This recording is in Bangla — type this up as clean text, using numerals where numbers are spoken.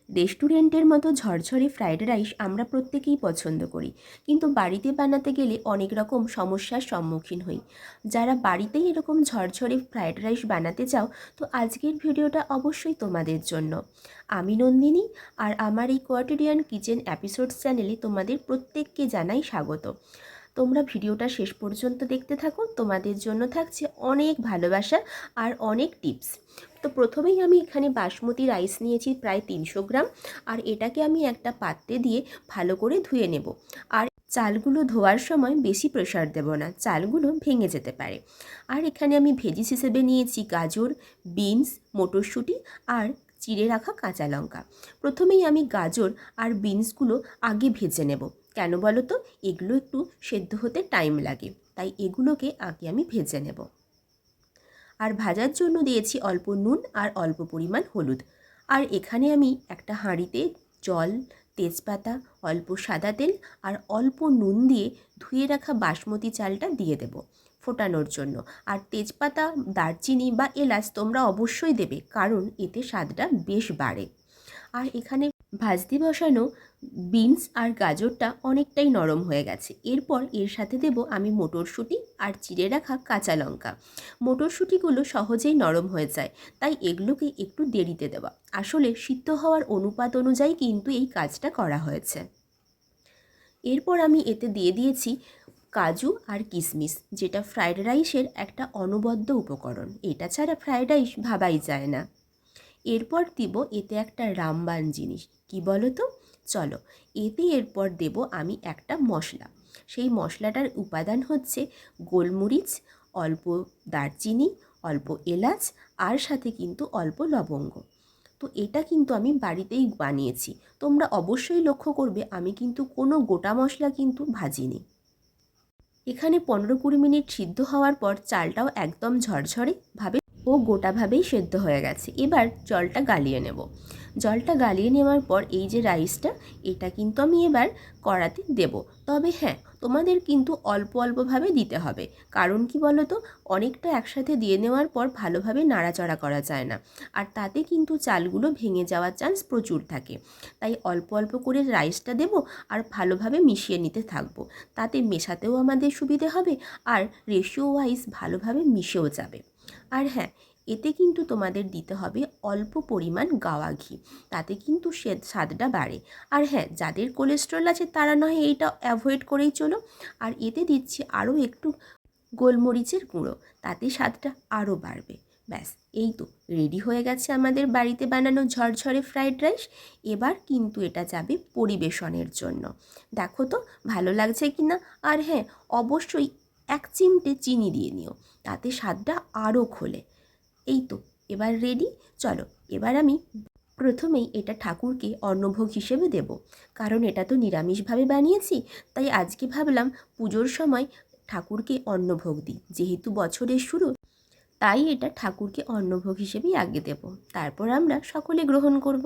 রেস্টুরেন্টের মতো ঝরঝরে ফ্রাইড রাইস আমরা প্রত্যেকেই পছন্দ করি, কিন্তু বাড়িতে বানাতে গেলে অনেক রকম সমস্যার সম্মুখীন হই। যারা বাড়িতেই এরকম ঝরঝরে ফ্রাইড রাইস বানাতে চাও, তো আজকের ভিডিওটা অবশ্যই তোমাদের জন্য। আমি নন্দিনী, আর আমার এই কোয়াটিডিয়ান কিচেন এপিসোডস চ্যানেলে তোমাদের প্রত্যেককে জানাই স্বাগত। তোমরা ভিডিওটা শেষ পর্যন্ত দেখতে থাকো, তোমাদের জন্য থাকছে অনেক ভালোবাসা আর অনেক টিপস। তো প্রথমেই আমি এখানে বাসমতি রাইস নিয়েছি প্রায় 300 গ্রাম, আর এটাকে আমি একটা পাত্রে দিয়ে ভালো করে ধুয়ে নেব। আর চালগুলো ধোয়ার সময় বেশি প্রেশার দেব না, চালগুলো ভেঙে যেতে পারে। আর এখানে আমি ভেজিস হিসেবে নিয়েছি গাজর, বিনস, মটরশুঁটি আর চিড়ে রাখা কাঁচা লঙ্কা। প্রথমেই আমি গাজর আর বিনসগুলো আগে ভেজে নেব। কেন বলো তো? এগুলো একটু সেদ্ধ হতে টাইম লাগে, তাই এগুলোকে আগে আমি ভেজে নেব। আর ভাজার জন্য দিয়েছি অল্প নুন আর অল্প পরিমাণ হলুদ। আর এখানে আমি একটা হাঁড়িতে জল, তেজপাতা, অল্প সাদা তেল আর অল্প নুন দিয়ে ধুয়ে রাখা বাসমতি চালটা দিয়ে দেব ফোটানোর জন্য। আর তেজপাতা, দারচিনি বা এলাচ তোমরা অবশ্যই দেবে, কারণ এতে স্বাদটা বেশ বাড়ে। আর এখানে ভাজতে বসানো বিনস আর গাজরটা অনেকটাই নরম হয়ে গেছে। এরপর এর সাথে দেব আমি মটরশুঁটি আর চিড়ে রাখা কাঁচা লঙ্কা। মটরশুঁটিগুলো সহজেই নরম হয়ে যায়, তাই এগুলোকে একটু দেরিতে দেওয়া। আসলে সিদ্ধ হওয়ার অনুপাত অনুযায়ী কিন্তু এই কাজটা করা হয়েছে। এরপর আমি এতে দিয়ে দিয়েছি কাজু আর কিশমিশ, যেটা ফ্রাইড রাইসের একটা অনবদ্য উপকরণ। এটা ছাড়া ফ্রাইড রাইস ভাবাই যায় না। এরপর দিব এতে একটা রামবান জিনিস, কি বলো তো? চলো, এতে এরপর দেব আমি একটা মশলা। সেই মশলাটার উপাদান হচ্ছে গোলমরিচ, অল্প দারচিনি, অল্প এলাচ আর সাথে কিন্তু অল্প লবঙ্গ। তো এটা কিন্তু আমি বাড়িতেই বানিয়েছি। তোমরা অবশ্যই লক্ষ্য করবে আমি কিন্তু কোনো গোটা মশলা কিন্তু ভাজিনি। এখানে 15-20 মিনিট সিদ্ধ হওয়ার পর চালটাও একদম ঝরঝরে ভাবে ও গোটাভাবেই সেদ্ধ হয়ে গেছে। এবার জলটা গালিয়ে নেব। জলটা গালিয়ে নেওয়ার পর এই যে রাইসটা, এটা কিন্তু আমি এবার কড়াতে দেব। তবে হ্যাঁ, তোমাদের কিন্তু অল্প অল্পভাবে দিতে হবে। কারণ কি বলো তো, অনেকটা একসাথে দিয়ে নেওয়ার পর ভালোভাবে নাড়াচাড়া করা যায় না, আর তাতে কিন্তু চালগুলো ভেঙে যাওয়ার চান্স প্রচুর থাকে। তাই অল্প অল্প করে রাইসটা দেব আর ভালোভাবে মিশিয়ে নিতে থাকবো। তাতে মেশাতেও আমাদের সুবিধে হবে, আর রেশিও ওয়াইজ ভালোভাবে মিশেও যাবে। আর হ্যাঁ, এতে কিন্তু তোমাদের দিতে হবে অল্প পরিমাণ গাওয়া ঘি, তাতে কিন্তু স্বাদটা বাড়ে। আর হ্যাঁ, যাদের কোলেস্ট্রল আছে তারা নয় এইটা অ্যাভয়েড করেই চলো। আর এতে দিচ্ছি আরও একটু গোলমরিচের গুঁড়ো, তাতে স্বাদটা আরও বাড়বে। ব্যাস, এই তো রেডি হয়ে গেছে আমাদের বাড়িতে বানানো ঝরঝরে ফ্রাইড রাইস। এবার কিন্তু এটা যাবে পরিবেশনের জন্য। দেখো তো ভালো লাগছে কি না। আর হ্যাঁ, অবশ্যই 1 চিমটে চিনি দিয়ে নিও, তাতে স্বাদটা আরও খোলে। এই তো এবার রেডি। চলো, এবার আমি প্রথমেই এটা ঠাকুরকে অন্নভোগ হিসেবে দেব। কারণ এটা তো নিরামিষভাবে বানিয়েছি, তাই আজকে ভাবলাম পুজোর সময় ঠাকুরকে অন্নভোগ দিই। যেহেতু বছরের শুরু, তাই এটা ঠাকুরকে অন্নভোগ হিসেবেই আগে দেব, তারপর আমরা সকলে গ্রহণ করব।